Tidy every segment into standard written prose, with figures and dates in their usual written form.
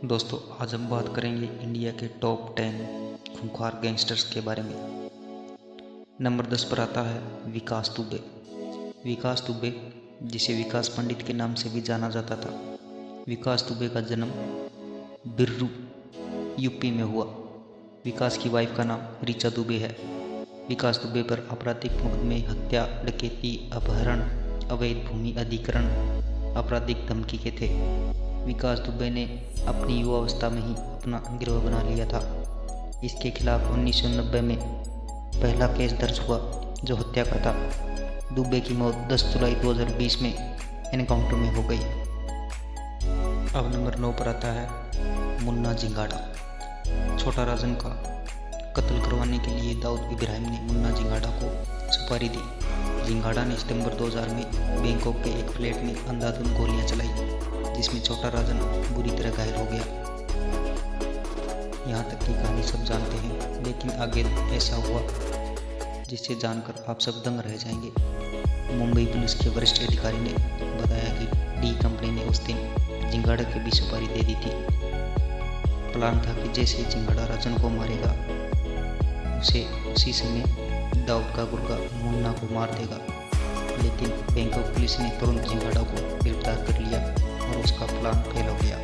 दोस्तों, आज हम बात करेंगे इंडिया के टॉप 10 खूंखार गैंगस्टर्स के बारे में। नंबर 10 पर आता है विकास दुबे। विकास दुबे, जिसे विकास पंडित के नाम से भी जाना जाता था। विकास दुबे का जन्म बिर्रू, यूपी में हुआ। विकास की वाइफ का नाम ऋचा दुबे है। विकास दुबे पर आपराधिक मुकदमे हत्या, डकैती, अपहरण, अवैध भूमि अधिग्रहण, आपराधिक धमकी के थे। विकास दुबे ने अपनी युवावस्था में ही अपना गिरोह बना लिया था। इसके खिलाफ 1990 में पहला केस दर्ज हुआ जो हत्या का था। दुबे की मौत 10 जुलाई 2020 में एनकाउंटर में हो गई। अब नंबर 9 पर आता है मुन्ना जिंगाड़ा। छोटा राजन का कत्ल करवाने के लिए दाऊद इब्राहिम ने मुन्ना जिंगाड़ा को सुपारी दी। जिंगाड़ा ने सितंबर 2000 में बैंकॉक के एक फ्लैट में अंधाधुंध गोलियां चलाई, जिसमें छोटा राजन बुरी तरह घायल हो गया। यहाँ तक की कहानी सब जानते हैं, लेकिन आगे ऐसा हुआ जिसे जानकर आप सब दंग रह जाएंगे। मुंबई पुलिस के वरिष्ठ अधिकारी ने बताया कि डी कंपनी ने उस दिन जिंगाड़ा की भी सुपारी दे दी थी। प्लान था कि जैसे जिंगाड़ा राजन को मारेगा, उसी समय दाऊद का गुर्गा मुन्ना को मार देगा। लेकिन बैंकॉक पुलिस ने तुरंत जिंगाड़ा को गिरफ्तार कर लिया और उसका प्लान फेल हो गया।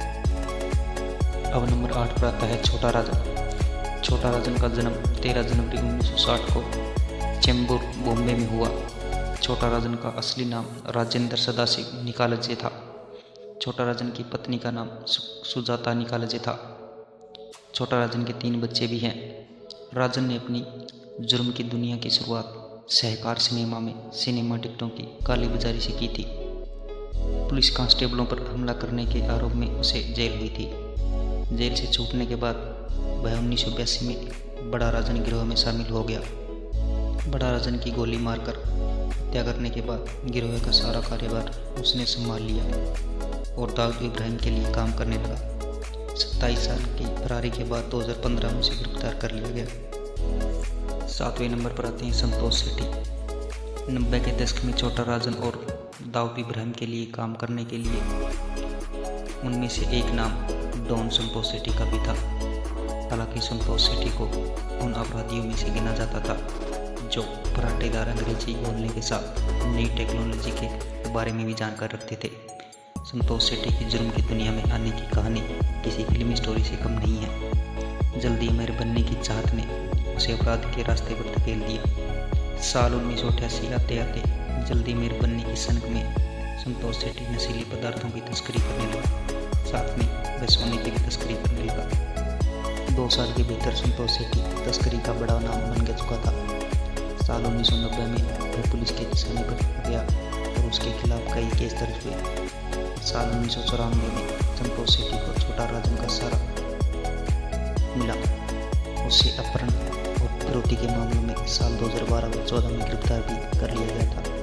अब नंबर 8 पर आता है छोटा राजन। छोटा राजन का जन्म 13 जनवरी 1960 को चेंबूर, बॉम्बे में हुआ। छोटा राजन का असली नाम राजेंद्र सदाशिव निकालजे था। छोटा राजन की पत्नी का नाम सुजाता निकालजे था। छोटा राजन के 3 बच्चे भी हैं। राजन ने अपनी जुर्म की दुनिया की शुरुआत सहकार सिनेमा में सिनेमा टिकटों की काली बाजारी से की थी। पुलिस कांस्टेबलों पर हमला करने के आरोप में उसे जेल हुई थी। जेल से छूटने के बाद वह 1982 में बड़ा राजन गिरोह में शामिल हो गया। बड़ा राजन की गोली मारकर हत्या करने के बाद गिरोह का सारा कार्यभार उसने संभाल लिया और दाऊद इब्राहिम के लिए काम करने लगा। 27 साल की फरारी के बाद 2015 में उसे गिरफ्तार कर लिया गया। 7वें नंबर पर आते हैं संतोष सेठी। 90 के दशक में छोटा राजन और दाऊद इब्राहिम के लिए काम करने के लिए उनमें से एक नाम डॉन संतोष सेठी का भी था। हालांकि संतोष सेठी को उन अपराधियों में से गिना जाता था जो फराटेदार अंग्रेजी बोलने के साथ नई टेक्नोलॉजी के बारे में भी जानकार रखते थे। संतोष सेठी की जुर्म की दुनिया में आने की कहानी किसी फिल्मी स्टोरी से कम नहीं है। जल्दी अमीर बनने की चाहत ने उसे अपराध के रास्ते पर धकेल दिया। साल 1988 आते आते जल्दी अमीर बनने की सनक में संतोष सेठी नशीले पदार्थों की तस्करी करने लगा। साथ में वह सोने की भी तस्करी करने लगा। 2 साल के भीतर संतोष सेठी तस्करी का बड़ा नाम बन चुका था। साल 1990 में वह पुलिस के निशाने पर आ गया और उसके खिलाफ कई केस दर्ज हुए। साल 1994 में संतोष सेठी को छोटा राजन का सारा मिला। उसे अपहरण और फिरौती के मामलों में साल 2012 व 2014 में गिरफ्तार भी कर लिया गया था।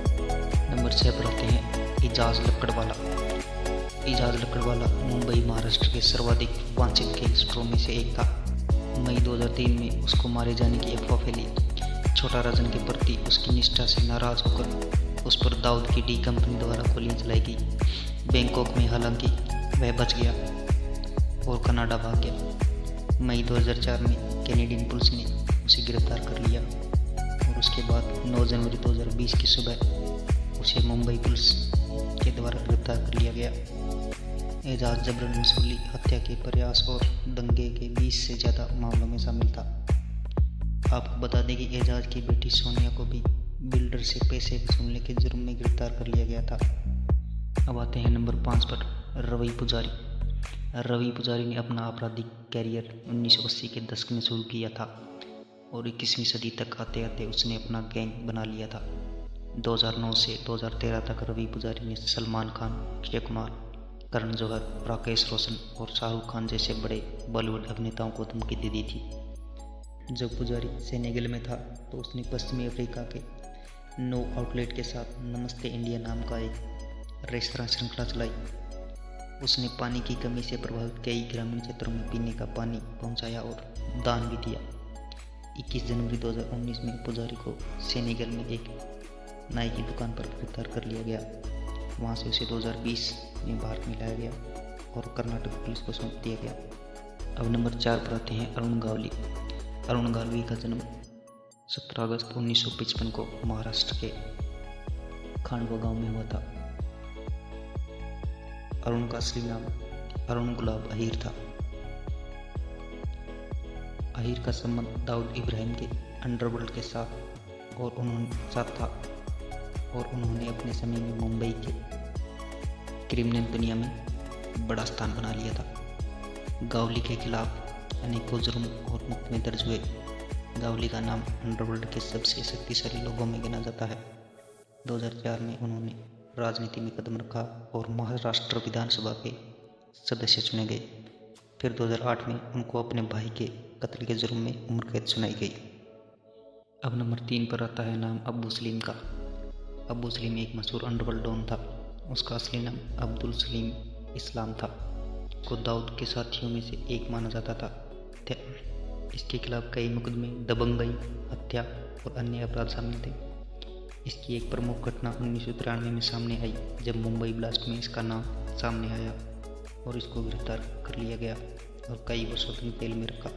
नंबर 6 पर आते हैं एजाज लकड़वाला। एजाज लकड़वाला मुंबई, महाराष्ट्र के सर्वाधिक वांछित गैंगस्टरों में से एक था। मई 2003 में उसको मारे जाने की अफवाह फैली। छोटा राजन के प्रति उसकी निष्ठा से नाराज होकर उस पर दाऊद की डी कंपनी द्वारा गोलियां चलाई गई। बैंकॉक में हालांकि वह बच गया और कनाडा भाग गया। मई 2004 में कैनेडियन पुलिस ने उसे गिरफ्तार कर लिया और उसके बाद 9 जनवरी 2020 की सुबह उसे मुंबई पुलिस के द्वारा गिरफ्तार कर लिया गया। एजाज जबरन वसूली, हत्या के प्रयास और दंगे के 20 से ज़्यादा मामलों में शामिल था। आपको बता दें कि एजाज की बेटी सोनिया को भी बिल्डर से पैसे वसूलने के जुर्म में गिरफ्तार कर लिया गया था। अब आते हैं नंबर 5 पर रवि पुजारी। रवि पुजारी ने अपना आपराधिक कैरियर 1980 के दशक में शुरू किया था और 21वीं सदी तक आते आते उसने अपना गैंग बना लिया था। 2009 से 2013 तक रवि पुजारी ने सलमान खान, अक्षय कुमार, करण जौहर, राकेश रोशन और शाहरुख खान जैसे बड़े बॉलीवुड अभिनेताओं को धमकी दे दी थी। जब पुजारी सेनेगल में था तो उसने पश्चिमी अफ्रीका के नो आउटलेट के साथ नमस्ते इंडिया नाम का एक रेस्तरां श्रृंखला चलाई। उसने पानी की कमी से प्रभावित कई ग्रामीण क्षेत्रों में पीने का पानी पहुंचाया और दान भी दिया। 21 जनवरी 2019 में पुजारी को सेनेगल में एक नाई की दुकान पर गिरफ्तार कर लिया गया। वहां से उसे 2020 में भारत में लाया गया। और कर्नाटक पुलिस को सौंप दिया गया। अब नंबर 4 पर आते हैं अरुण गावली। अरुण गावली का जन्म 17 अगस्त 1955 को महाराष्ट्र के खांडवा गांव में हुआ था। अरुण का असली नाम अरुण गुलाब अहीर था। अहीर का संबंध दाऊद इब्राहिम के अंडरवर्ल्ड के साथ था और उन्होंने अपने समय में मुंबई के क्रिमिनल दुनिया में बड़ा स्थान बना लिया था। गावली के खिलाफ अनेकों जुर्म और मुकदमे दर्ज हुए। गावली का नाम अंडरवर्ल्ड के सबसे शक्तिशाली लोगों में गिना जाता है। 2004 में उन्होंने राजनीति में कदम रखा और महाराष्ट्र विधानसभा के सदस्य चुने गए। फिर 2008 में उनको अपने भाई के कत्ल के जुर्म में उम्र कैद सुनाई गई। अब नंबर 3 पर आता है नाम अब्बू सलीम का। अब्बू सलीम एक मशहूर अंडरवर्ल्ड डॉन था। उसका असली नाम अब्दुल सलीम इस्लाम था। को दाऊद के साथियों में से एक माना जाता था। इसके खिलाफ कई मुकदमे, दबंगई, हत्या और अन्य अपराध शामिल थे। इसकी एक प्रमुख घटना 1993 में सामने आई, जब मुंबई ब्लास्ट में इसका नाम सामने आया और इसको गिरफ्तार कर लिया गया और कई वर्षों तक जेल में रखा।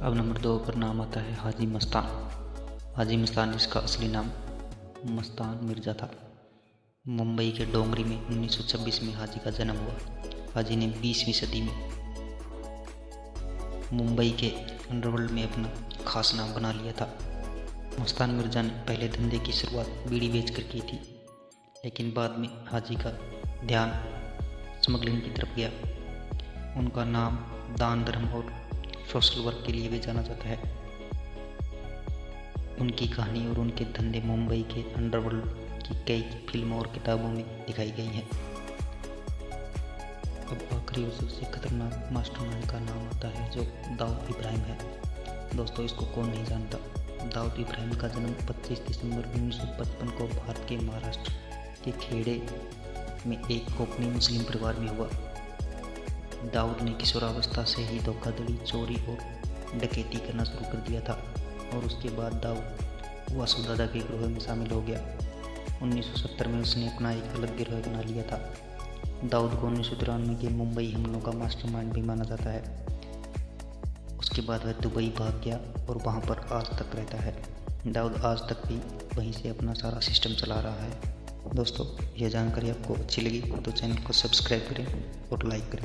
अब नंबर 2 पर नाम आता है हाजी मस्तान। हाजी मस्तान, इसका असली नाम मस्तान मिर्जा था। मुंबई के डोंगरी में 1926 में हाजी का जन्म हुआ। हाजी ने 20वीं सदी में मुंबई के अंडरवर्ल्ड में अपना खास नाम बना लिया था। मस्तान मिर्जा ने पहले धंधे की शुरुआत बीड़ी बेचकर की थी, लेकिन बाद में हाजी का ध्यान स्मगलिंग की तरफ गया। उनका नाम दान, धर्म और सोशल वर्क के लिए भी जाना जाता है। उनकी कहानी और उनके धंधे मुंबई के अंडरवर्ल्ड की कई फिल्मों और किताबों में दिखाई गई हैं। अब आखिरी और सबसे खतरनाक मास्टरमाइंड का नाम आता है, जो दाऊद इब्राहिम है। दोस्तों, इसको कौन नहीं जानता। दाऊद इब्राहिम का जन्म 25 दिसंबर 1955 को भारत के महाराष्ट्र के खेड़े में एक कोंकणी मुस्लिम परिवार में हुआ। दाऊद ने किशोरावस्था से ही धोखाधड़ी, चोरी और डकैती करना शुरू कर दिया था और उसके बाद दाऊद वासुदादा के गिरोह में शामिल हो गया। 1970 में उसने अपना एक अलग गिरोह बना लिया था। दाऊद को 1993 के मुंबई हमलों का मास्टरमाइंड भी माना जाता है। उसके बाद वह दुबई भाग गया और वहाँ पर आज तक रहता है। दाऊद आज तक भी वहीं से अपना सारा सिस्टम चला रहा है। दोस्तों, यह जानकारी आपको अच्छी लगी तो चैनल को सब्सक्राइब करें और लाइक करें।